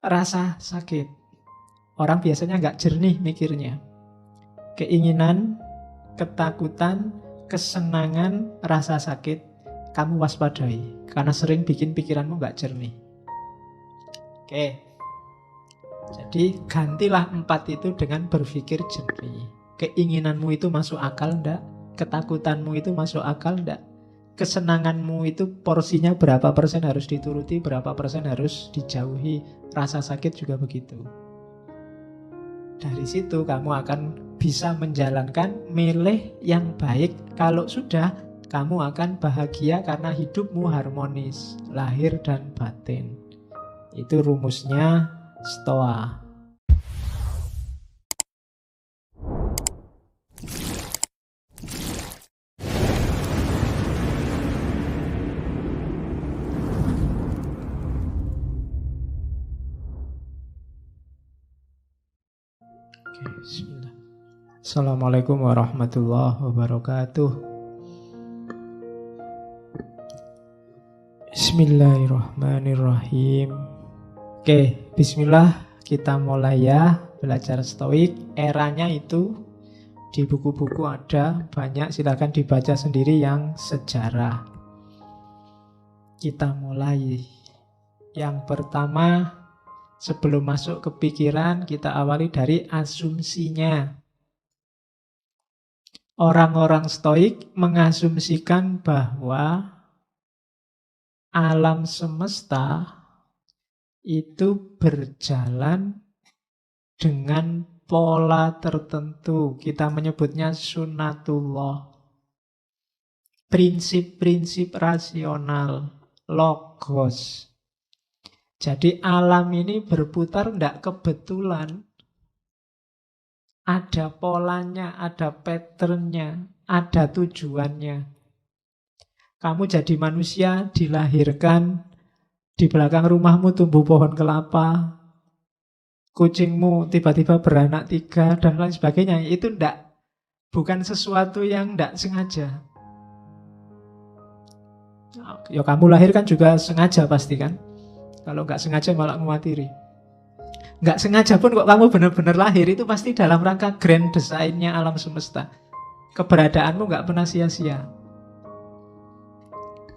rasa sakit. Orang biasanya nggak jernih mikirnya. Keinginan, ketakutan, kesenangan, rasa sakit, kamu waspadai. Karena sering bikin pikiranmu nggak jernih. Oke. Jadi gantilah 4 itu dengan berpikir jernih. Keinginanmu itu masuk akal enggak? Ketakutanmu itu masuk akal enggak? Kesenanganmu itu porsinya berapa persen harus dituruti, berapa persen harus dijauhi. Rasa sakit juga begitu. Dari situ kamu akan bisa menjalankan milih yang baik. Kalau sudah, kamu akan bahagia karena hidupmu harmonis, lahir dan batin. Itu rumusnya Stoa. Oke, bismillah. Assalamualaikum warahmatullahi wabarakatuh. Bismillahirrahmanirrahim. Oke, bismillah, kita mulai ya belajar stoik. Eranya itu di buku-buku ada banyak, silakan dibaca sendiri yang sejarah. Kita mulai. Yang pertama, sebelum masuk ke pikiran, kita awali dari asumsinya. Orang-orang stoik mengasumsikan bahwa alam semesta itu berjalan dengan pola tertentu. Kita menyebutnya sunatullah. Prinsip-prinsip rasional, logos. Jadi alam ini berputar tidak kebetulan. Ada polanya, ada patternnya, ada tujuannya. Kamu jadi manusia, dilahirkan, di belakang rumahmu tumbuh pohon kelapa, kucingmu tiba-tiba beranak 3, dan lain sebagainya. Itu bukan sesuatu yang tidak sengaja. Ya kamu lahir kan juga sengaja pasti kan. Kalau nggak sengaja malah mewatiri. Nggak sengaja pun kok kamu benar-benar lahir, itu pasti dalam rangka grand desainnya alam semesta. Keberadaanmu nggak pernah sia-sia.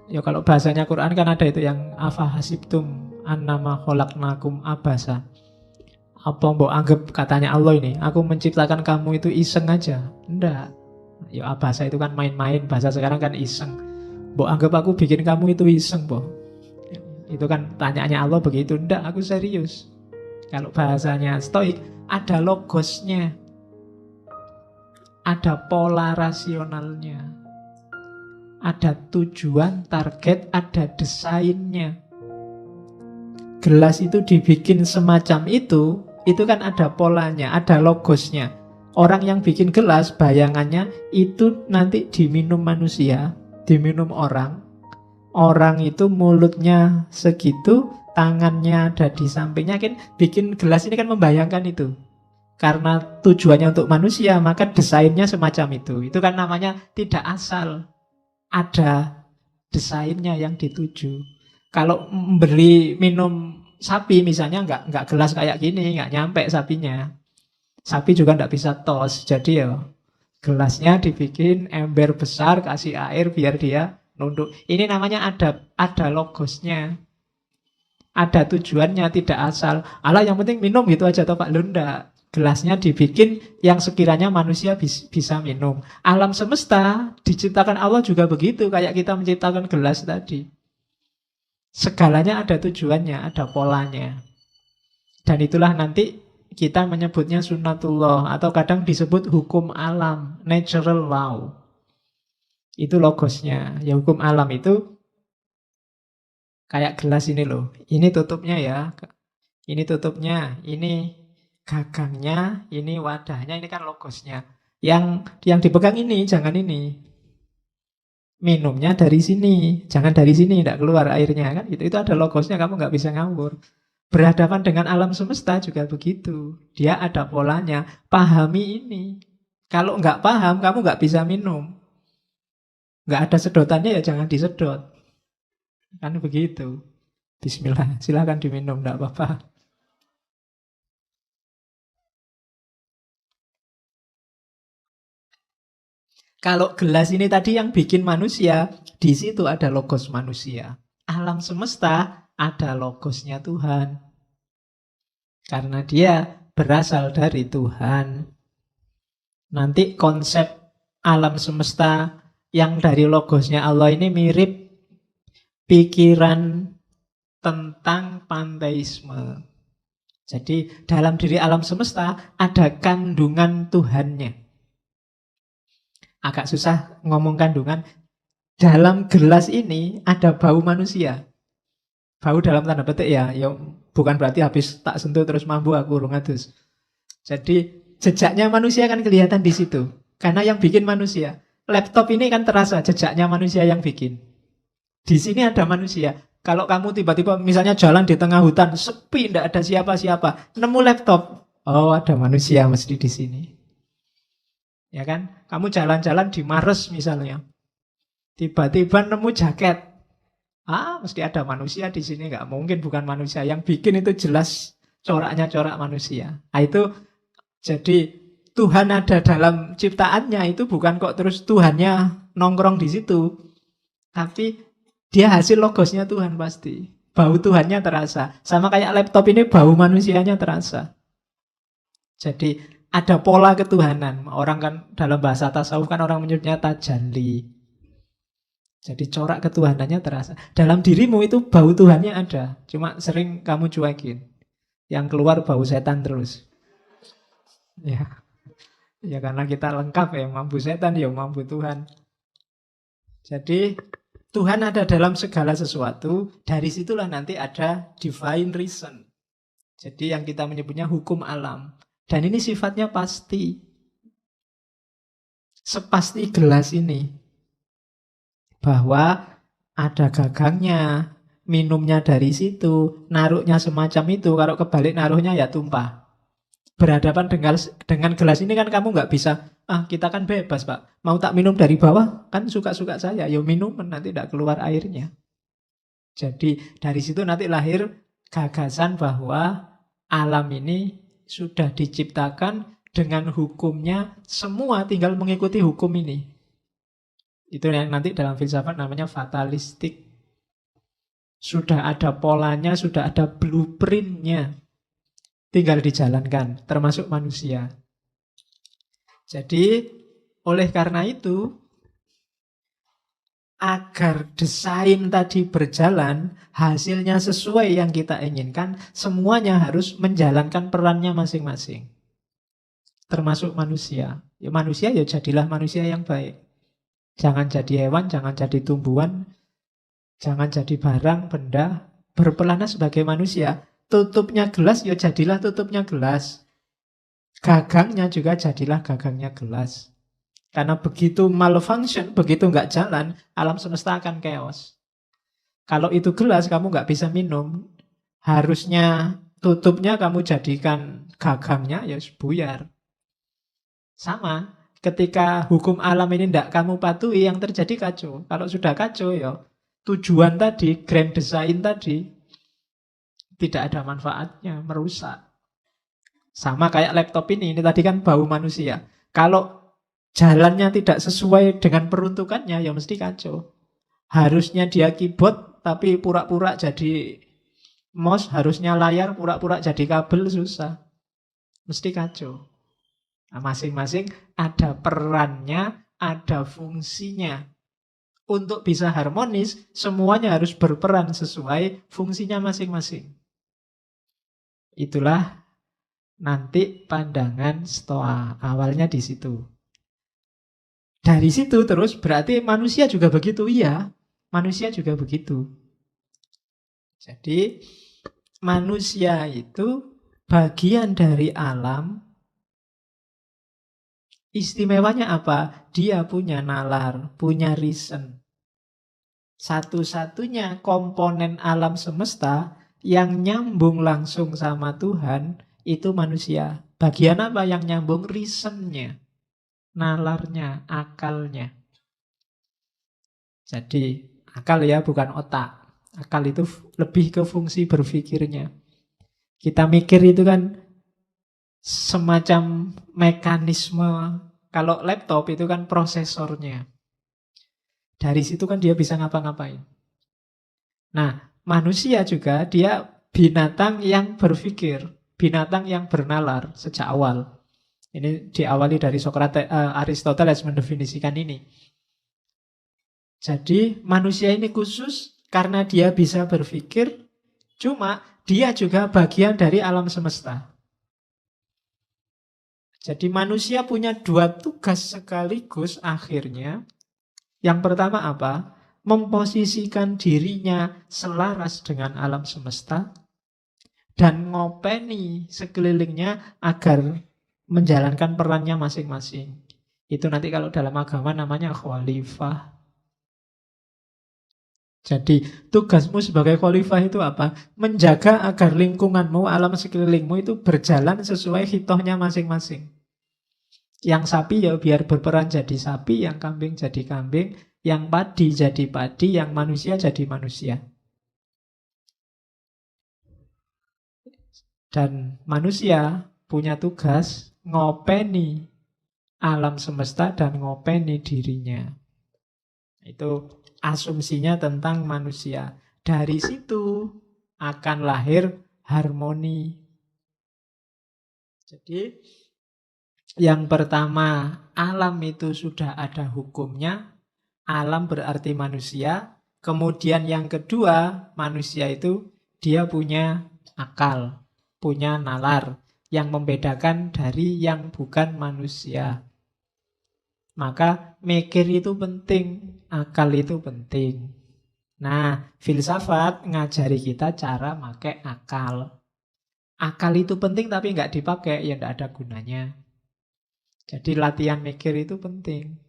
Ya kalau bahasanya Quran kan ada itu yang afa hasibtum annama khalaqnakum abasa. Apa mbok anggap katanya Allah ini, aku menciptakan kamu itu iseng aja? Enggak. Ya abasa itu kan main-main, bahasa sekarang kan iseng. Mbok anggap aku bikin kamu itu iseng, Mbok. Itu kan tanyaannya Allah begitu. Enggak, aku serius. Kalau bahasanya stoik, ada logosnya. Ada pola rasionalnya. Ada tujuan, target, ada desainnya. Gelas itu dibikin semacam itu kan ada polanya, ada logosnya. Orang yang bikin gelas, bayangannya itu nanti diminum manusia, diminum orang. Orang itu mulutnya segitu, tangannya ada di sampingnya, kan bikin gelas ini kan membayangkan itu. Karena tujuannya untuk manusia, maka desainnya semacam itu. Itu kan namanya tidak asal. Ada desainnya yang dituju. Kalau memberi minum sapi misalnya, nggak gelas kayak gini, nggak nyampe sapinya. Sapi juga nggak bisa tos. Jadi ya gelasnya dibikin ember besar, kasih air biar dia nunduk. Ini namanya ada logosnya. Ada tujuannya, tidak asal. Alah yang penting minum gitu aja toh Pak Lunda. Gelasnya dibikin yang sekiranya manusia bisa minum. Alam semesta diciptakan Allah juga begitu, kayak kita menciptakan gelas tadi. Segalanya ada tujuannya, ada polanya. Dan itulah nanti kita menyebutnya sunatullah, atau kadang disebut hukum alam, natural law. Itu logosnya. Ya hukum alam itu kayak gelas ini loh. Ini tutupnya ya. Ini tutupnya, ini gagangnya, ini wadahnya, ini kan logosnya. Yang dipegang ini, jangan ini. Minumnya dari sini, jangan dari sini, tidak keluar airnya kan. Itu ada logosnya, kamu nggak bisa ngawur. Berhadapan dengan alam semesta juga begitu. Dia ada polanya. Pahami ini. Kalau nggak paham, kamu nggak bisa minum. Nggak ada sedotannya ya jangan disedot. Kan begitu. Bismillah, silakan diminum, enggak apa-apa. Kalau gelas ini tadi yang bikin manusia, di situ ada logos manusia. Alam semesta ada logosnya Tuhan. Karena dia berasal dari Tuhan. Nanti konsep alam semesta yang dari logosnya Allah ini mirip pikiran tentang panteisme. Jadi dalam diri alam semesta ada kandungan Tuhannya. Agak susah ngomong kandungan. Dalam gelas ini ada bau manusia. Bau dalam tanda petik ya bukan berarti habis tak sentuh terus mampu aku urung adus. Jadi jejaknya manusia kan kelihatan di situ. Karena yang bikin manusia. Laptop ini kan terasa jejaknya manusia yang bikin. Di sini ada manusia. Kalau kamu tiba-tiba misalnya jalan di tengah hutan, sepi, tidak ada siapa-siapa, nemu laptop, oh ada manusia mesti di sini. Ya kan? Kamu jalan-jalan di Mars misalnya, tiba-tiba nemu jaket, mesti ada manusia di sini. Nggak mungkin bukan manusia. Yang bikin itu jelas coraknya corak manusia. Nah, itu jadi Tuhan ada dalam ciptaannya itu bukan kok terus Tuhannya nongkrong di situ, tapi dia hasil logosnya Tuhan pasti. Bau Tuhannya terasa. Sama kayak laptop ini bau manusianya terasa. Jadi ada pola ketuhanan. Orang kan dalam bahasa tasawuf kan orang menyebutnya tajalli. Jadi corak ketuhanannya terasa. Dalam dirimu itu bau Tuhannya ada. Cuma sering kamu cuekin. Yang keluar bau setan terus. Ya, ya karena kita lengkap ya. Mampu setan ya mampu Tuhan. Jadi Tuhan ada dalam segala sesuatu, dari situlah nanti ada divine reason. Jadi yang kita menyebutnya hukum alam. Dan ini sifatnya pasti. Sepasti gelas ini. Bahwa ada gagangnya, minumnya dari situ, naruhnya semacam itu, kalau kebalik naruhnya ya tumpah. Berhadapan dengan gelas ini kan kamu nggak bisa, kita kan bebas Pak, mau tak minum dari bawah kan suka-suka saya, ya minum nanti tidak keluar airnya. Jadi dari situ nanti lahir gagasan bahwa alam ini sudah diciptakan dengan hukumnya, semua tinggal mengikuti hukum ini. Itu yang nanti dalam filsafat namanya fatalistik. Sudah ada polanya, sudah ada blueprintnya. Tinggal dijalankan, termasuk manusia. Jadi, oleh karena itu, agar desain tadi berjalan, hasilnya sesuai yang kita inginkan, semuanya harus menjalankan perannya masing-masing. Termasuk manusia. Ya, manusia ya jadilah manusia yang baik. Jangan jadi hewan, jangan jadi tumbuhan, jangan jadi barang, benda. Berperanlah sebagai manusia. Tutupnya gelas, ya jadilah tutupnya gelas. Gagangnya juga jadilah gagangnya gelas. Karena begitu malfunction, begitu nggak jalan, alam semesta akan chaos. Kalau itu gelas, kamu nggak bisa minum. Harusnya tutupnya kamu jadikan gagangnya, ya buyar. Sama, ketika hukum alam ini tidak kamu patuhi, yang terjadi kacau. Kalau sudah kacau, ya tujuan tadi, grand design tadi, tidak ada manfaatnya, merusak. Sama kayak laptop ini tadi kan bau manusia. Kalau jalannya tidak sesuai dengan peruntukannya, ya mesti kacau. Harusnya dia keyboard, tapi pura-pura jadi mouse. Harusnya layar, pura-pura jadi kabel, susah. Mesti kacau. Nah, masing-masing ada perannya, ada fungsinya. Untuk bisa harmonis, semuanya harus berperan sesuai fungsinya masing-masing. Itulah nanti pandangan Stoa. Awalnya di situ. Dari situ terus berarti manusia juga begitu. Iya, manusia juga begitu. Jadi manusia itu bagian dari alam. Istimewanya apa? Dia punya nalar, punya reason. Satu-satunya komponen alam semesta yang nyambung langsung sama Tuhan itu manusia. Bagian apa yang nyambung? Reasonnya, nalarnya, akalnya. Jadi akal ya bukan otak. Akal itu lebih ke fungsi berpikirnya. Kita mikir itu kan semacam mekanisme Kalau laptop itu kan prosesornya. Dari situ kan dia bisa ngapa-ngapain. Nah, manusia juga dia binatang yang berpikir, binatang yang bernalar sejak awal. Ini diawali dari Sokrates, Aristoteles mendefinisikan ini. Jadi manusia ini khusus karena dia bisa berpikir, cuma dia juga bagian dari alam semesta. Jadi manusia punya dua tugas sekaligus akhirnya. Yang pertama apa? Memposisikan dirinya selaras dengan alam semesta dan ngopeni sekelilingnya agar menjalankan perannya masing-masing. Itu nanti kalau dalam agama namanya khalifah. Jadi tugasmu sebagai khalifah itu apa? Menjaga agar lingkunganmu, alam sekelilingmu itu berjalan sesuai hitohnya masing-masing. Yang sapi ya biar berperan jadi sapi, yang kambing jadi kambing, yang padi jadi padi, yang manusia jadi manusia. Dan manusia punya tugas ngopeni alam semesta dan ngopeni dirinya. Itu asumsinya tentang manusia. Dari situ akan lahir harmoni. Jadi yang pertama, alam itu sudah ada hukumnya. Alam berarti manusia. Kemudian yang kedua, manusia itu dia punya akal, punya nalar yang membedakan dari yang bukan manusia. Maka mikir itu penting, akal itu penting. Nah, filsafat ngajari kita cara pakai akal. Akal itu penting tapi nggak dipakai, ya nggak ada gunanya. Jadi latihan mikir itu penting.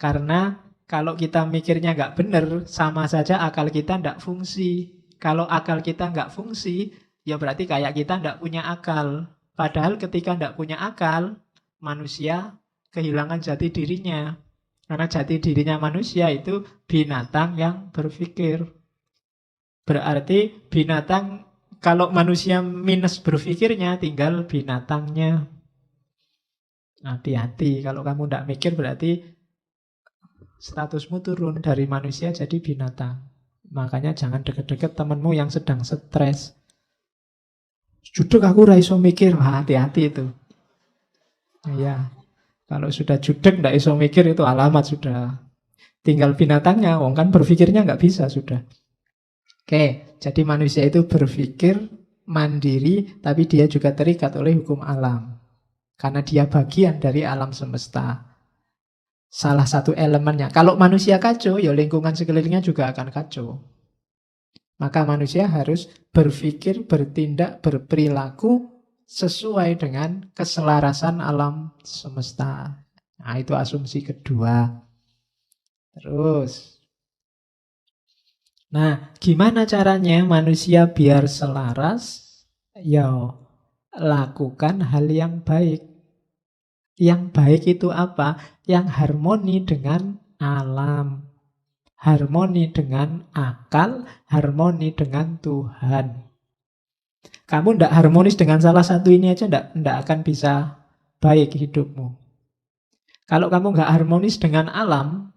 Karena kalau kita mikirnya nggak benar, sama saja akal kita nggak fungsi. Kalau akal kita nggak fungsi, ya berarti kayak kita nggak punya akal. Padahal ketika nggak punya akal, manusia kehilangan jati dirinya. Karena jati dirinya manusia itu binatang yang berpikir. Berarti binatang, kalau manusia minus berpikirnya, tinggal binatangnya. Hati-hati, kalau kamu tidak mikir berarti statusmu turun dari manusia jadi binatang. Makanya jangan deket-deket temenmu yang sedang stres. Judek aku ra iso mikir, hati-hati itu. Ya. Kalau sudah judek, tidak iso mikir, itu alamat sudah. Tinggal binatangnya, wong kan berpikirnya nggak bisa sudah. Oke, jadi manusia itu berpikir mandiri, tapi dia juga terikat oleh hukum alam. Karena dia bagian dari alam semesta. Salah satu elemennya. Kalau manusia kacau, ya lingkungan sekelilingnya juga akan kacau. Maka manusia harus berpikir, bertindak, berperilaku sesuai dengan keselarasan alam semesta. Nah, itu asumsi kedua. Terus. Nah, gimana caranya manusia biar selaras? Ya, lakukan hal yang baik. Yang baik itu apa? Yang harmoni dengan alam. Harmoni dengan akal, harmoni dengan Tuhan. Kamu tidak harmonis dengan salah satu ini aja, tidak akan bisa baik hidupmu. Kalau kamu nggak harmonis dengan alam,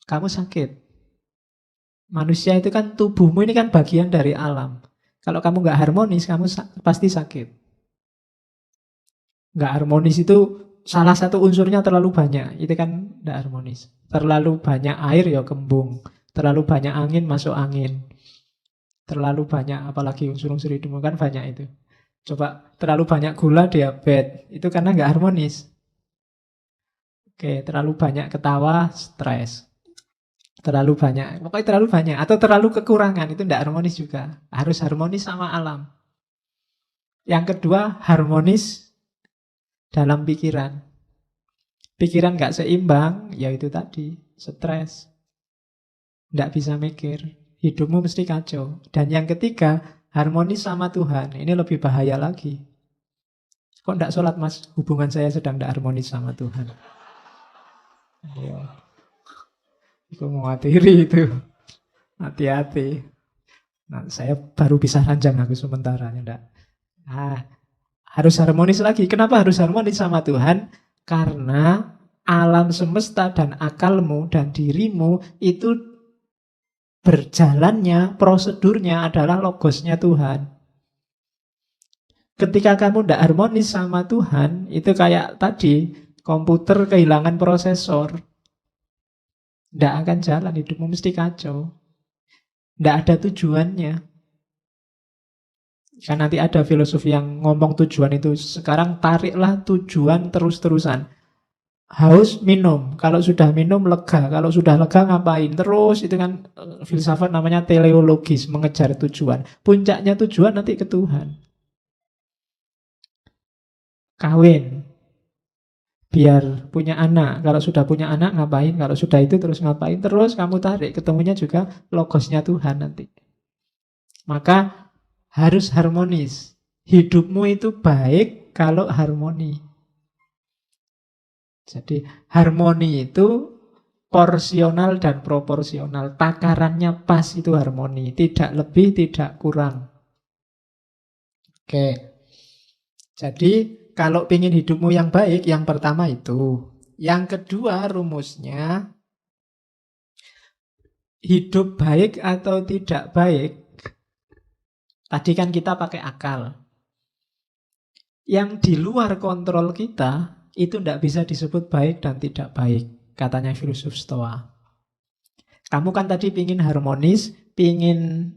kamu sakit. Manusia itu kan, tubuhmu ini kan bagian dari alam. Kalau kamu nggak harmonis, kamu pasti sakit. Nggak harmonis itu salah satu unsurnya terlalu banyak. Itu kan tidak harmonis. Terlalu banyak air ya kembung. Terlalu banyak angin masuk angin. Terlalu banyak, apalagi unsur-unsur hidupmu kan banyak itu. Coba terlalu banyak gula, diabetes. Itu karena nggak harmonis. Oke, terlalu banyak ketawa, stres. Terlalu banyak, pokoknya terlalu banyak. Atau terlalu kekurangan, itu nggak harmonis juga. Harus harmonis sama alam. Yang kedua, harmonis dalam pikiran. Pikiran nggak seimbang, ya itu tadi, stres. Nggak bisa mikir. Hidupmu mesti kacau. Dan yang ketiga, harmonis sama Tuhan. Ini lebih bahaya lagi. Kok tidak sholat mas? Hubungan saya sedang tidak harmonis sama Tuhan. Ya. Itu mewatiri itu. Hati-hati. Nah, saya baru bisa ranjang aku sementara. Nah, harus harmonis lagi. Kenapa harus harmonis sama Tuhan? Karena alam semesta dan akalmu dan dirimu itu berjalannya, prosedurnya adalah logosnya Tuhan. Ketika kamu tidak harmonis sama Tuhan, itu kayak tadi, komputer kehilangan prosesor. Tidak akan jalan, hidupmu mesti kacau. Tidak ada tujuannya. Kan nanti ada filosofi yang ngomong tujuan itu. Sekarang tariklah tujuan terus-terusan. Haus, minum. Kalau sudah minum, lega. Kalau sudah lega, ngapain? Terus, itu kan filsafat namanya teleologis, mengejar tujuan. Puncaknya tujuan nanti ke Tuhan. Kawin. Biar punya anak. Kalau sudah punya anak, ngapain? Kalau sudah itu, terus ngapain? Terus kamu tarik. Ketemunya juga logosnya Tuhan nanti. Maka harus harmonis. Hidupmu itu baik kalau harmoni. Jadi harmoni itu porsional dan proporsional. Takarannya pas itu harmoni. Tidak lebih, tidak kurang. Oke. Jadi kalau ingin hidupmu yang baik, yang pertama itu. Yang kedua rumusnya, hidup baik atau tidak baik. Tadi kan kita pakai akal. Yang di luar kontrol kita, itu tidak bisa disebut baik dan tidak baik, katanya filosof Stoa. Kamu kan tadi pingin harmonis dengan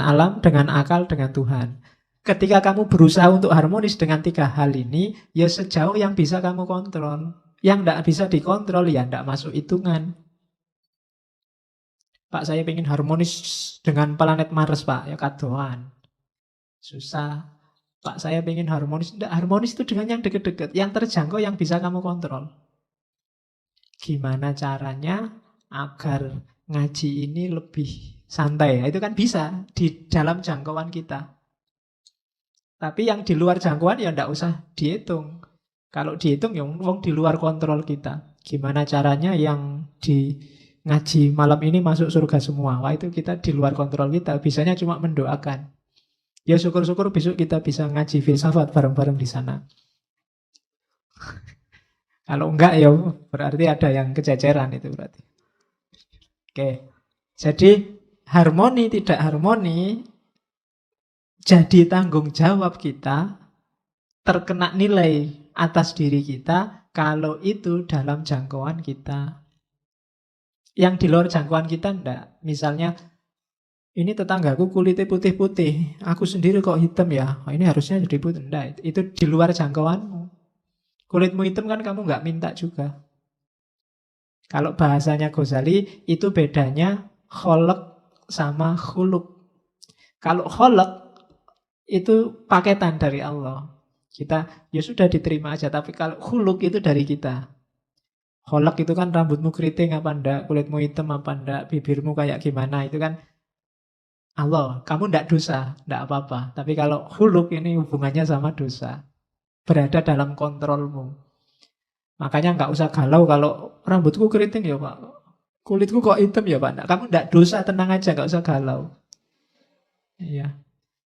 alam, dengan akal, dengan Tuhan. Ketika kamu berusaha untuk harmonis dengan tiga hal ini, ya sejauh yang bisa kamu kontrol. Yang tidak bisa dikontrol, ya tidak masuk hitungan. Pak, saya ingin harmonis dengan planet Mars, Pak. Ya kadoan. Susah. Pak, saya ingin harmonis. Tidak, harmonis itu dengan yang deket-deket. Yang terjangkau, yang bisa kamu kontrol. Gimana caranya agar ngaji ini lebih santai? Itu kan bisa di dalam jangkauan kita. Tapi yang di luar jangkauan ya tidak usah dihitung. Kalau dihitung ya di luar kontrol kita. Gimana caranya yang di ngaji malam ini masuk surga semua? Wah, itu kita di luar kontrol kita. Bisanya cuma mendoakan. Ya syukur-syukur besok kita bisa ngaji filsafat bareng-bareng di sana. Kalau enggak ya berarti ada yang kececeran itu berarti. Oke. Jadi harmoni tidak harmoni jadi tanggung jawab kita, terkena nilai atas diri kita kalau itu dalam jangkauan kita. Yang di luar jangkauan kita enggak. Misalnya ini tetanggaku kulitnya putih-putih, aku sendiri kok hitam ya, ini harusnya jadi putih. Enggak, itu di luar jangkauanmu. Kulitmu hitam kan kamu nggak minta juga. Kalau bahasanya Ghazali, itu bedanya kholek sama khuluk. Kalau kholek, itu paketan dari Allah. Kita, ya sudah diterima aja. Tapi kalau khuluk itu dari kita. Kholek itu kan rambutmu keriting apa enggak, kulitmu hitam apa enggak, bibirmu kayak gimana, itu kan Allah, kamu tidak dosa, tidak apa-apa. Tapi kalau khuluk ini hubungannya sama dosa. Berada dalam kontrolmu. Makanya nggak usah galau kalau rambutku keriting ya Pak. Kulitku kok hitam ya Pak. Nah, kamu tidak dosa, tenang aja, nggak usah galau. Iya.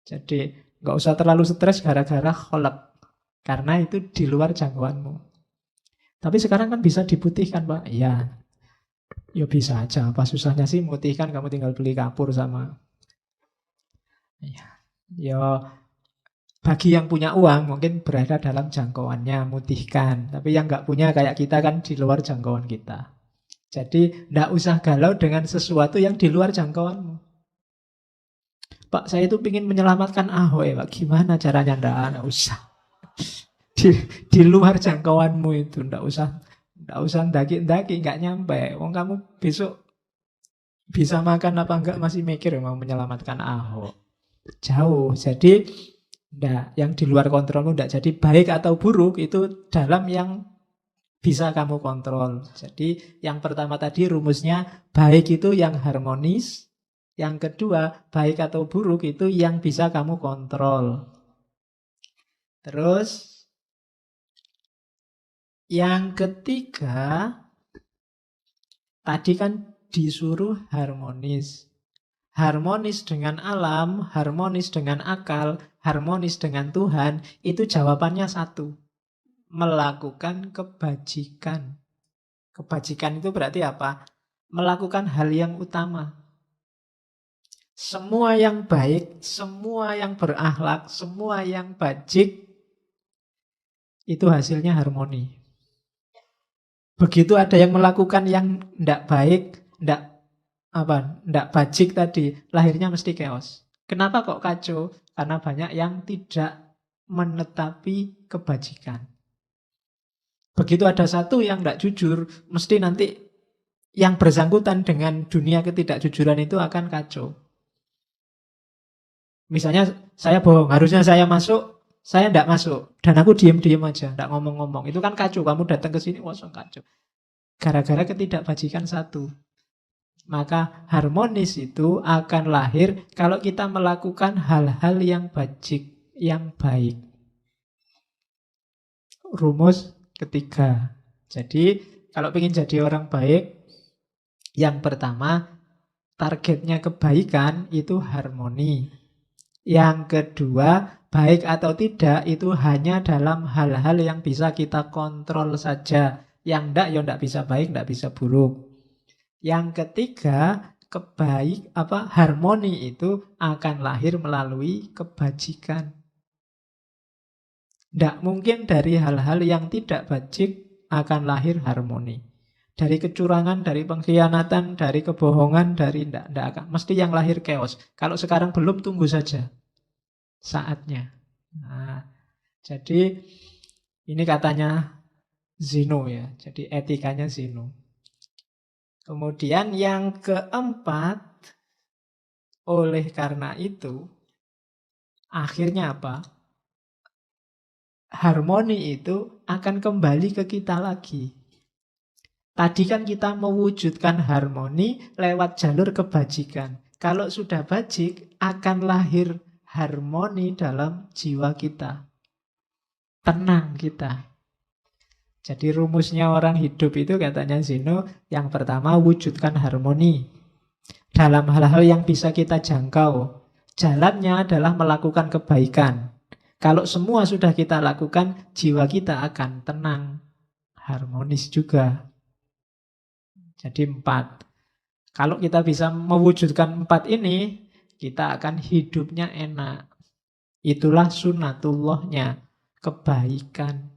Jadi nggak usah terlalu stres gara-gara khuluk. Karena itu di luar jangkauanmu. Tapi sekarang kan bisa diputihkan Pak. Iya. Ya bisa aja. Apa susahnya sih memutihkan, kamu tinggal beli kapur sama. Ya, bagi yang punya uang mungkin berada dalam jangkauannya, mutihkan. Tapi yang nggak punya kayak kita kan di luar jangkauan kita. Jadi nggak usah galau dengan sesuatu yang di luar jangkauanmu. Pak, saya itu ingin menyelamatkan Ahok ya Pak. Gimana caranya? Nggak usah. Di luar jangkauanmu itu nggak usah daki-daki, nggak nyampe. Wong kamu besok bisa makan apa enggak masih mikir mau menyelamatkan Ahok. Jauh. Jadi yang di luar kontrolmu enggak. Jadi baik atau buruk itu dalam yang bisa kamu kontrol. Jadi yang pertama tadi rumusnya baik itu yang harmonis. Yang kedua baik atau buruk itu yang bisa kamu kontrol. Terus yang ketiga tadi kan disuruh harmonis. Harmonis dengan alam, harmonis dengan akal, harmonis dengan Tuhan, itu jawabannya satu. melakukan kebajikan. Kebajikan itu berarti apa? Melakukan hal yang utama. Semua yang baik, semua yang berakhlak, semua yang bajik, itu hasilnya harmoni. Begitu ada yang melakukan yang tidak baik, tidak bajik tadi, lahirnya mesti chaos. Kenapa kok kacau? Karena banyak yang tidak menetapi kebajikan. Begitu ada satu yang tidak jujur, mesti nanti yang bersangkutan dengan dunia ketidakjujuran itu akan kacau. Misalnya saya bohong, harusnya saya masuk, saya tidak masuk. Dan aku diem-diem aja, tidak ngomong-ngomong. Itu kan kacau, kamu datang ke sini, kosong kacau. Gara-gara ketidakbajikan satu. Maka harmonis itu akan lahir kalau kita melakukan hal-hal yang bajik, yang baik. Rumus ketiga. Jadi kalau ingin jadi orang baik, yang pertama targetnya kebaikan itu harmoni. Yang kedua, baik atau tidak itu hanya dalam hal-hal yang bisa kita kontrol saja. Yang enggak, ya enggak bisa baik, enggak bisa buruk. Yang ketiga, harmoni itu akan lahir melalui kebajikan. Tidak mungkin dari hal-hal yang tidak bajik akan lahir harmoni. Dari kecurangan, dari pengkhianatan, dari kebohongan, dari tidak akan. Mesti yang lahir chaos. Kalau sekarang belum, tunggu saja saatnya. Nah, jadi ini katanya Zeno ya. Jadi etikanya Zeno. Kemudian yang keempat, oleh karena itu, akhirnya apa? Harmoni itu akan kembali ke kita lagi. Tadi kan kita mewujudkan harmoni lewat jalur kebajikan. Kalau sudah bajik, akan lahir harmoni dalam jiwa kita. Tenang kita. Jadi rumusnya orang hidup itu katanya Zeno, yang pertama wujudkan harmoni. Dalam hal-hal yang bisa kita jangkau. Jalannya adalah melakukan kebaikan. Kalau semua sudah kita lakukan, jiwa kita akan tenang. Harmonis juga. Jadi 4. Kalau kita bisa mewujudkan 4 ini, kita akan hidupnya enak. Itulah sunnatullahnya, kebaikan.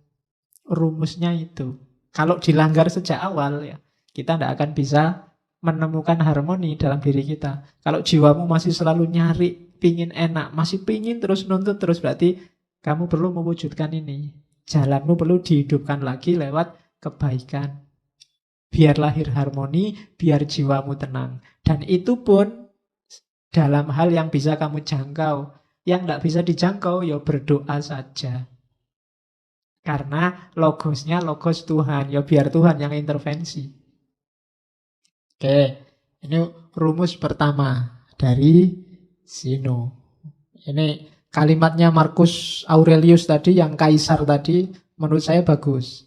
Rumusnya itu. Kalau dilanggar sejak awal, ya kita tidak akan bisa menemukan harmoni dalam diri kita. Kalau jiwamu masih selalu nyari, pingin enak, masih pingin terus nuntut terus, berarti kamu perlu mewujudkan ini. Jalanmu perlu dihidupkan lagi lewat kebaikan. Biar lahir harmoni, biar jiwamu tenang. Dan itu pun dalam hal yang bisa kamu jangkau. Yang tidak bisa dijangkau, ya berdoa saja. Karena logosnya logos Tuhan. Ya biar Tuhan yang intervensi. Oke, ini rumus pertama dari Zeno. Ini kalimatnya Marcus Aurelius tadi, yang kaisar tadi, menurut saya bagus.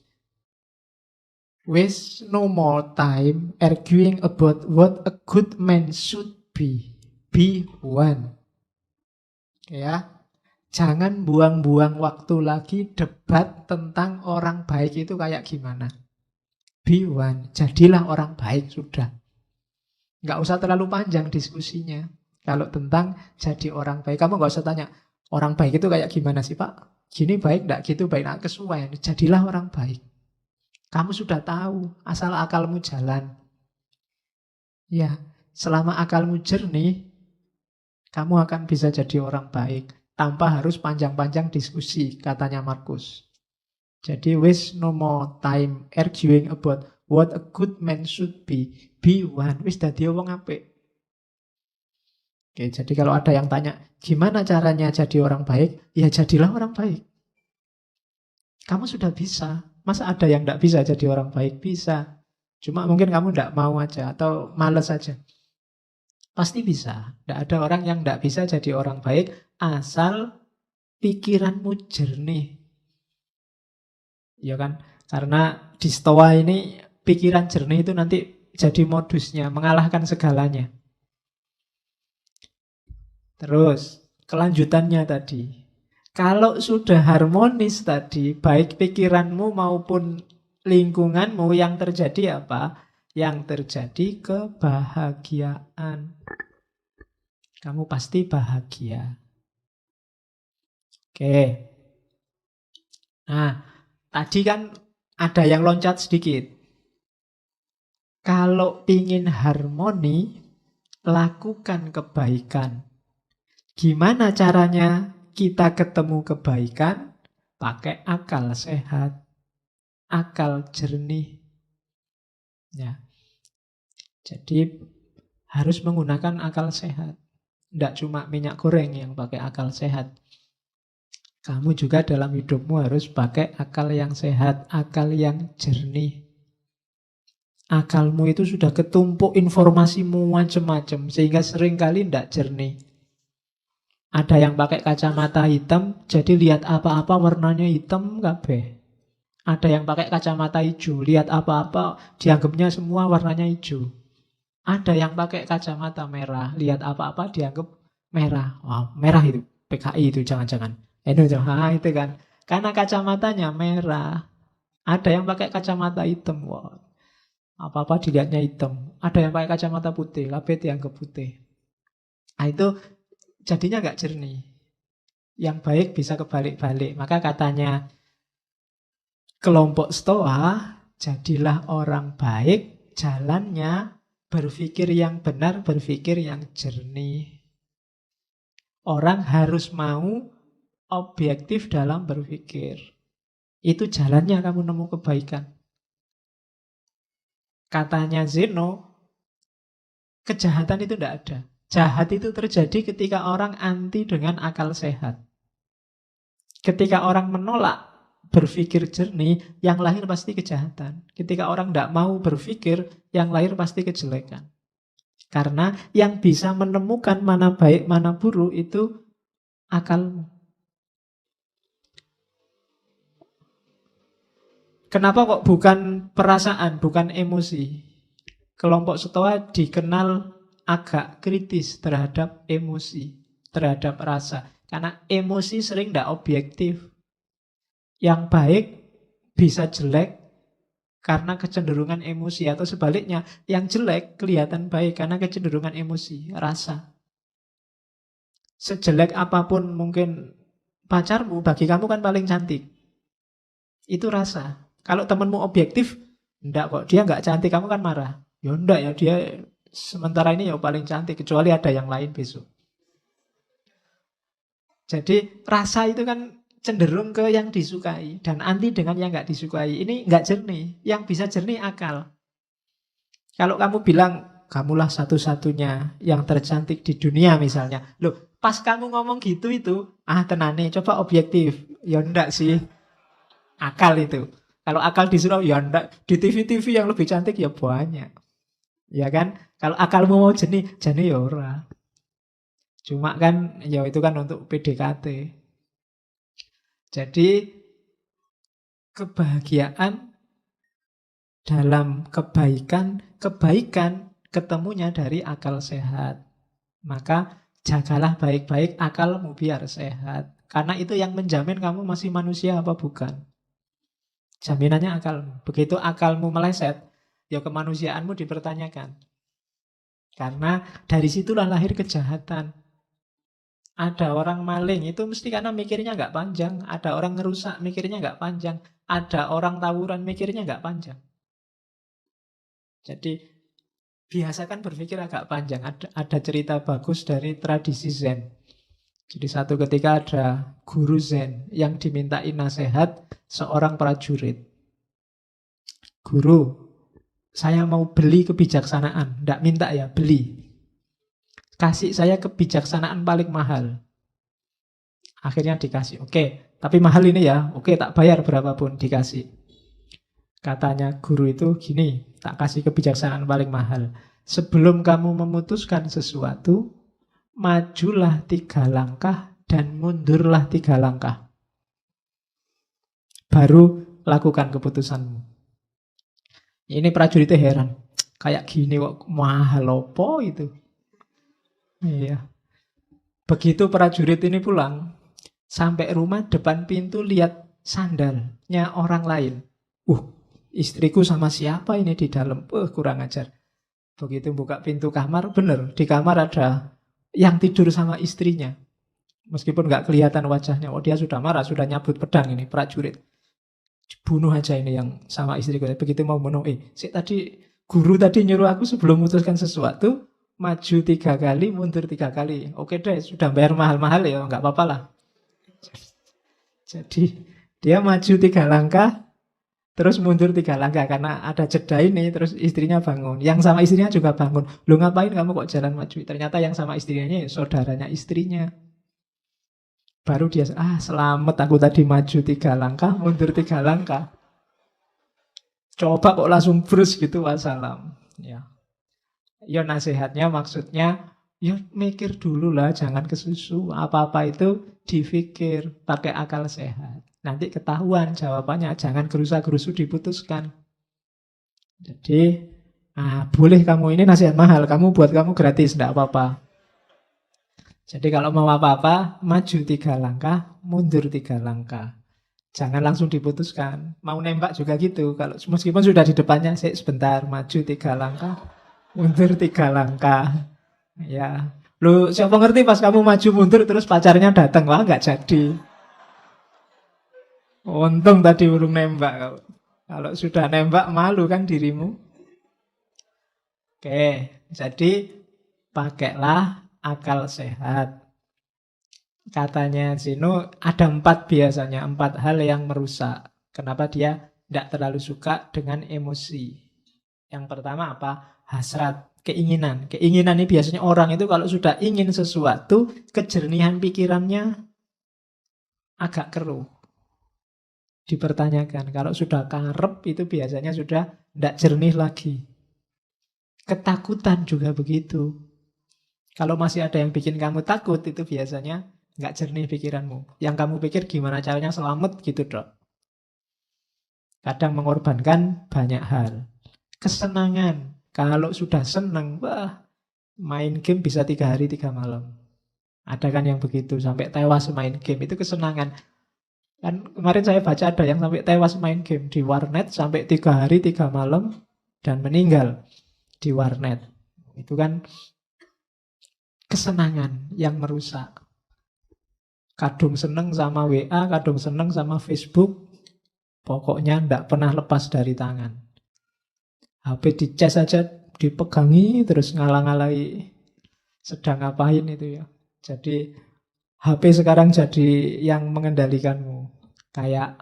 Waste no more time arguing about what a good man should be. Be one. Ya, jangan buang-buang waktu lagi debat tentang orang baik itu kayak gimana. Be one. Jadilah orang baik sudah. Nggak usah terlalu panjang diskusinya. Kalau tentang jadi orang baik, kamu nggak usah tanya orang baik itu kayak gimana sih Pak? Gini baik nggak, gitu baik nggak, kesuwen. Jadilah orang baik. Kamu sudah tahu, asal akalmu jalan. Ya, selama akalmu jernih, kamu akan bisa jadi orang baik. Tanpa harus panjang-panjang diskusi, katanya Marcus. Jadi, waste no more time arguing about what a good man should be. Be one. Wis dadi wong apik. Oke, jadi kalau ada yang tanya, gimana caranya jadi orang baik? Ya jadilah orang baik. Kamu sudah bisa. Masa ada yang tidak bisa jadi orang baik? Bisa. Cuma mungkin kamu tidak mau aja atau malas saja. Pasti bisa. Tidak ada orang yang tidak bisa jadi orang baik asal pikiranmu jernih. Ya kan? Karena di Stoa ini pikiran jernih itu nanti jadi modusnya, mengalahkan segalanya. Terus kelanjutannya tadi. Kalau sudah harmonis tadi, baik pikiranmu maupun lingkunganmu, yang terjadi apa? Yang terjadi kebahagiaan. Kamu pasti bahagia. Oke. Nah, tadi kan ada yang loncat sedikit. Kalau ingin harmoni, lakukan kebaikan. Gimana caranya kita ketemu kebaikan? Pakai akal sehat, akal jernih. Ya. Jadi harus menggunakan akal sehat. Tidak cuma minyak goreng yang pakai akal sehat. Kamu juga dalam hidupmu harus pakai akal yang sehat, akal yang jernih. Akalmu itu sudah ketumpuk informasimu macam-macam, sehingga seringkali tidak jernih. Ada yang pakai kacamata hitam, jadi lihat apa-apa warnanya hitam kabeh. Ada yang pakai kacamata hijau, lihat apa-apa dianggapnya semua warnanya hijau. Ada yang pakai kacamata merah, lihat apa-apa dianggap merah. Wah, merah itu, PKI itu jangan-jangan. Itu kan. Karena kacamatanya merah. Ada yang pakai kacamata hitam, wah, apa-apa dilihatnya hitam. Ada yang pakai kacamata putih, kabeh dianggap putih. Nah, itu jadinya nggak jernih. Yang baik bisa kebalik-balik. Maka katanya kelompok Stoa, jadilah orang baik, jalannya berpikir yang benar, berpikir yang jernih. Orang harus mau objektif dalam berpikir. Itu jalannya kamu nemu kebaikan. Katanya Zeno, kejahatan itu tidak ada. Jahat itu terjadi ketika orang anti dengan akal sehat. Ketika orang menolak berpikir jernih, yang lahir pasti kejahatan. Ketika orang tidak mau berpikir, yang lahir pasti kejelekan. Karena yang bisa menemukan mana baik, mana buruk itu akalmu. Kenapa kok bukan perasaan, bukan emosi? Kelompok Stoa dikenal agak kritis terhadap emosi, terhadap rasa. Karena emosi sering tidak objektif. Yang baik bisa jelek karena kecenderungan emosi, atau sebaliknya, yang jelek kelihatan baik karena kecenderungan emosi, rasa. Sejelek apapun mungkin pacarmu, bagi kamu kan paling cantik. Itu rasa. Kalau temenmu objektif, enggak kok, dia enggak cantik, kamu kan marah. Ya enggak ya, dia sementara ini ya paling cantik, kecuali ada yang lain besok. Jadi rasa itu kan cenderung ke yang disukai dan anti dengan yang enggak disukai. Ini enggak jernih. Yang bisa jernih akal. Kalau kamu bilang, kamulah satu-satunya yang tercantik di dunia misalnya. Loh, pas kamu ngomong gitu itu, tenane, coba objektif. Ya enggak sih. Akal itu. Kalau akal disuruh, ya enggak. Di TV-TV yang lebih cantik ya banyak. Ya kan? Kalau akalmu mau jernih ya ora. Cuma kan, ya itu kan untuk PDKT. Jadi, kebahagiaan dalam kebaikan ketemunya dari akal sehat. Maka jagalah baik-baik akalmu biar sehat. Karena itu yang menjamin kamu masih manusia apa bukan. Jaminannya akalmu. Begitu akalmu meleset, ya kemanusiaanmu dipertanyakan. Karena dari situlah lahir kejahatan. Ada orang maling, itu mesti karena mikirnya nggak panjang. Ada orang ngerusak, mikirnya nggak panjang. Ada orang tawuran, mikirnya nggak panjang. Jadi biasakan berpikir agak panjang. Ada cerita bagus dari tradisi Zen. Jadi satu ketika ada guru Zen yang dimintai nasihat seorang prajurit. Guru, saya mau beli kebijaksanaan. Tidak minta ya, beli. Kasih saya kebijaksanaan paling mahal. Akhirnya dikasih. Oke, tapi mahal ini ya. Oke, tak bayar berapapun, dikasih. Katanya guru itu gini, tak kasih kebijaksanaan paling mahal. Sebelum kamu memutuskan sesuatu, majulah 3 langkah dan mundurlah 3 langkah. Baru lakukan keputusanmu. Ini prajuritnya heran. Kayak gini kok mahal apa itu? Iya. Begitu prajurit ini pulang, Sampai rumah, depan pintu lihat sandalnya orang lain. Istriku sama siapa ini di dalam? Kurang ajar. Begitu buka pintu kamar, bener, di kamar ada yang tidur sama istrinya. Meskipun nggak kelihatan wajahnya. Dia sudah marah, sudah nyabut pedang ini, prajurit. Bunuh aja ini yang sama istriku. Begitu mau bunuh, tadi guru tadi nyuruh aku sebelum memutuskan sesuatu, maju 3 kali, mundur 3 kali. Oke deh, sudah bayar mahal-mahal ya, nggak apa-apa lah. Jadi dia maju 3 langkah, terus mundur 3 langkah karena ada jeda ini. Terus istrinya bangun, yang sama istrinya juga bangun. Lu ngapain kamu kok jalan maju? Ternyata yang sama istrinya ya saudaranya istrinya. Baru dia, selamat, aku tadi maju 3 langkah, mundur 3 langkah. Coba kok langsung brus gitu, wassalam. Ya, nasihatnya maksudnya, mikir dulu lah, jangan kesusu. Apa-apa itu dipikir, pakai akal sehat. Nanti ketahuan jawabannya, jangan gerusa-gerusu diputuskan. Jadi, boleh kamu, ini nasihat mahal, buat kamu gratis, enggak apa-apa. Jadi kalau mau apa-apa, maju 3 langkah, mundur 3 langkah. Jangan langsung diputuskan. Mau nembak juga gitu. Kalau meskipun sudah di depannya, sebentar, maju 3 langkah, mundur 3 langkah. Ya, lu siapa ngerti pas kamu maju mundur terus pacarnya datang, wah nggak jadi. Untung tadi urung nembak. Kalau sudah nembak, malu kan dirimu. Oke, jadi pakailah akal sehat. Katanya Zeno, ada 4 biasanya, 4 hal yang merusak. Kenapa dia tidak terlalu suka dengan emosi. Yang pertama apa? Hasrat, keinginan. Keinginan ini biasanya orang itu kalau sudah ingin sesuatu, kejernihan pikirannya agak keruh. Dipertanyakan, kalau sudah karep itu biasanya sudah tidak jernih lagi. Ketakutan juga begitu. Kalau masih ada yang bikin kamu takut, itu biasanya nggak jernih pikiranmu. Yang kamu pikir gimana caranya selamat gitu dok. Kadang mengorbankan banyak hal. Kesenangan. Kalau sudah senang, main game bisa 3 hari 3 malam. Ada kan yang begitu, sampai tewas main game. Itu kesenangan. Kan kemarin saya baca ada yang sampai tewas main game di warnet sampai 3 hari 3 malam dan meninggal di warnet. Itu kan kesenangan yang merusak. Kadung seneng sama WA, kadung seneng sama Facebook. Pokoknya tidak pernah lepas dari tangan. HP dicas aja, dipegangi terus ngalang-alai. Sedang ngapain itu ya. Jadi HP sekarang jadi yang mengendalikanmu. Kayak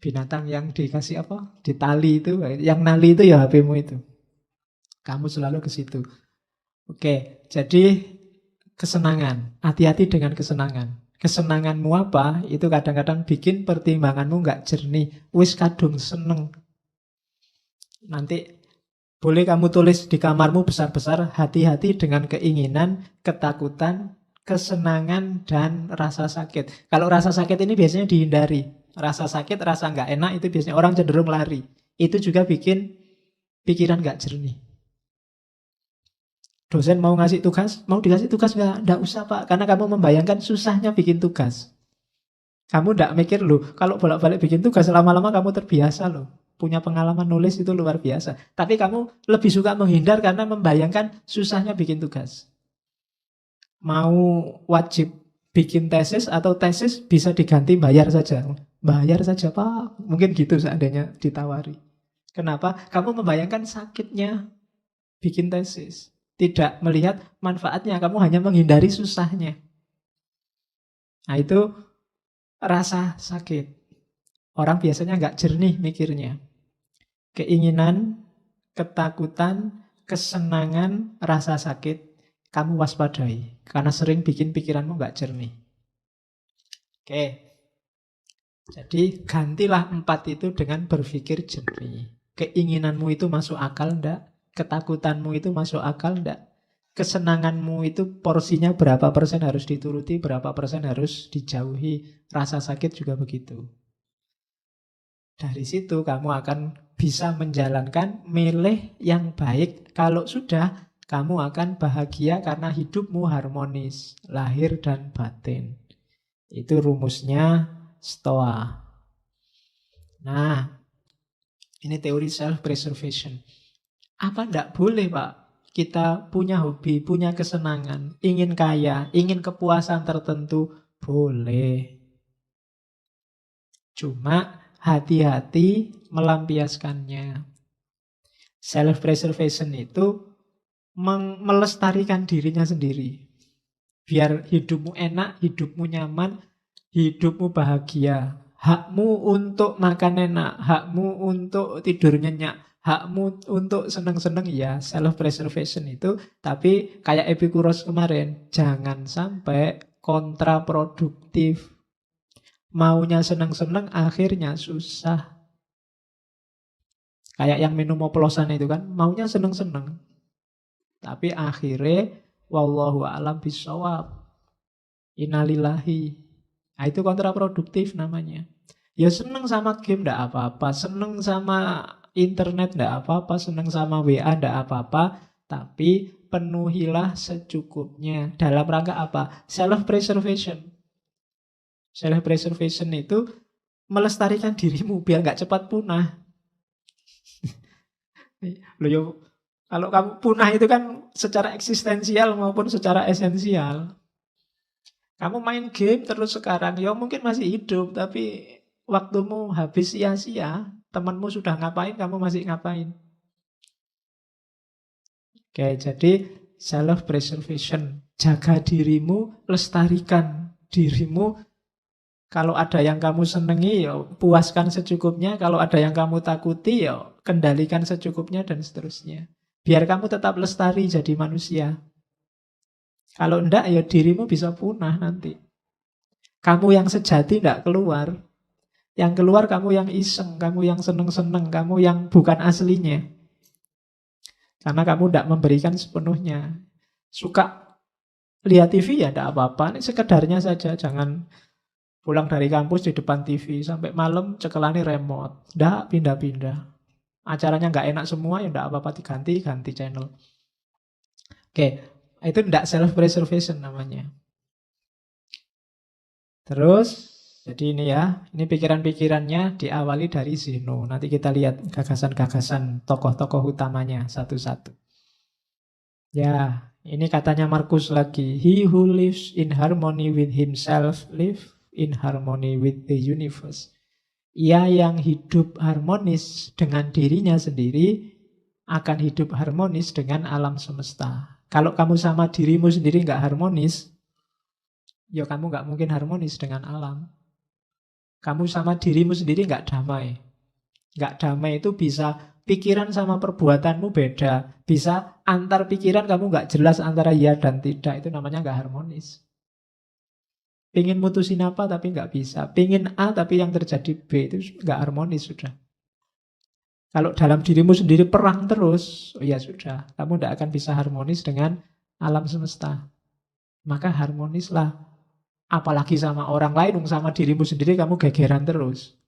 binatang yang dikasih apa? Ditali itu. Yang nali itu ya HPmu itu. Kamu selalu ke situ. Oke, jadi kesenangan. Hati-hati dengan kesenangan. Kesenanganmu apa, itu kadang-kadang bikin pertimbanganmu nggak jernih. Wis kadung seneng. Nanti boleh kamu tulis di kamarmu besar-besar, hati-hati dengan keinginan, ketakutan, kesenangan, dan rasa sakit. Kalau rasa sakit ini biasanya dihindari. Rasa sakit, rasa nggak enak, itu biasanya orang cenderung lari. Itu juga bikin pikiran nggak jernih. Dosen mau ngasih tugas, mau dikasih tugas nggak usah pak, karena kamu membayangkan susahnya bikin tugas. Kamu nggak mikir loh, kalau bolak-balik bikin tugas lama-lama kamu terbiasa loh. Punya pengalaman nulis itu luar biasa. Tapi kamu lebih suka menghindar karena membayangkan susahnya bikin tugas. Mau wajib bikin tesis atau tesis bisa diganti bayar saja. Bayar saja pak, mungkin gitu seandainya ditawari. Kenapa? Kamu membayangkan sakitnya bikin tesis. Tidak melihat manfaatnya, kamu hanya menghindari susahnya. Nah itu rasa sakit. Orang biasanya nggak jernih mikirnya. Keinginan, ketakutan, kesenangan, rasa sakit, kamu waspadai. Karena sering bikin pikiranmu nggak jernih. Oke. Jadi gantilah 4 itu dengan berpikir jernih. Keinginanmu itu masuk akal enggak? Ketakutanmu itu masuk akal enggak? Kesenanganmu itu porsinya berapa persen harus dituruti, berapa persen harus dijauhi. Rasa sakit juga begitu. Dari situ kamu akan bisa menjalankan milih yang baik. Kalau sudah, kamu akan bahagia karena hidupmu harmonis, lahir dan batin. Itu rumusnya Stoa. Nah, ini teori self-preservation. Apa enggak boleh, Pak? Kita punya hobi, punya kesenangan, ingin kaya, ingin kepuasan tertentu, boleh. Cuma hati-hati melampiaskannya. Self-preservation itu melestarikan dirinya sendiri. Biar hidupmu enak, hidupmu nyaman, hidupmu bahagia. Hakmu untuk makan enak, hakmu untuk tidur nyenyak, hakmu untuk seneng-seneng, ya self-preservation itu. Tapi kayak Epikuros kemarin, jangan sampai kontraproduktif. Maunya seneng-seneng, akhirnya susah. Kayak yang minum oplosan itu kan, maunya seneng-seneng. Tapi akhirnya, wallahu a'lam bishawab. Innalillahi. Nah, itu kontraproduktif namanya. Ya seneng sama game ndak apa-apa, seneng sama internet ndak apa-apa, seneng sama WA ndak apa-apa, tapi penuhilah secukupnya. Dalam rangka apa? Self-preservation. Self-preservation itu melestarikan dirimu biar nggak cepat punah. Loh, yo, kalau kamu punah itu kan secara eksistensial maupun secara esensial. Kamu main game terus sekarang, ya mungkin masih hidup, tapi waktumu habis sia-sia. Temanmu sudah ngapain, kamu masih ngapain. Oke, jadi self-preservation. Jaga dirimu, lestarikan dirimu. Kalau ada yang kamu senengi, ya puaskan secukupnya. Kalau ada yang kamu takuti, ya kendalikan secukupnya, dan seterusnya. Biar kamu tetap lestari jadi manusia. Kalau enggak, ya dirimu bisa punah nanti. Kamu yang sejati enggak keluar. Yang keluar kamu yang iseng, kamu yang seneng-seneng, kamu yang bukan aslinya. Karena kamu enggak memberikan sepenuhnya. Suka lihat TV ya enggak apa-apa, ini sekedarnya saja. Jangan pulang dari kampus di depan TV, sampai malam cekelani remote. Enggak pindah-pindah. Acaranya enggak enak semua, ya enggak apa-apa, diganti channel. Oke. Itu tidak self-preservation namanya. Terus, jadi ini ya, ini pikiran-pikirannya diawali dari Zeno. Nanti kita lihat gagasan-gagasan tokoh-tokoh utamanya satu-satu. Ya, ini katanya Marcus lagi. He who lives in harmony with himself live in harmony with the universe. Ia yang hidup harmonis dengan dirinya sendiri akan hidup harmonis dengan alam semesta. Kalau kamu sama dirimu sendiri nggak harmonis, ya kamu nggak mungkin harmonis dengan alam. Kamu sama dirimu sendiri nggak damai. Nggak damai itu bisa pikiran sama perbuatanmu beda. Bisa antar pikiran kamu nggak jelas antara ya dan tidak. Itu namanya nggak harmonis. Pingin mutusin apa tapi nggak bisa. Pingin A tapi yang terjadi B, itu nggak harmonis sudah. Kalau dalam dirimu sendiri perang terus, oh ya sudah, kamu tidak akan bisa harmonis dengan alam semesta. Maka harmonislah. Apalagi sama orang lain, sama dirimu sendiri kamu gegeran terus.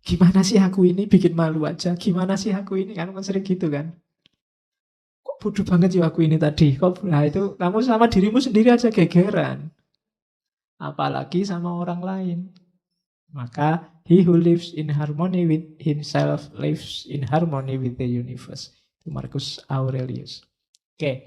Gimana sih aku ini, bikin malu aja. Gimana sih aku ini, kan sering gitu kan. Kok bodoh banget ya aku ini tadi. Nah itu kamu sama dirimu sendiri aja gegeran. Apalagi sama orang lain. Maka he who lives in harmony with himself lives in harmony with the universe. Itu Marcus Aurelius. Oke.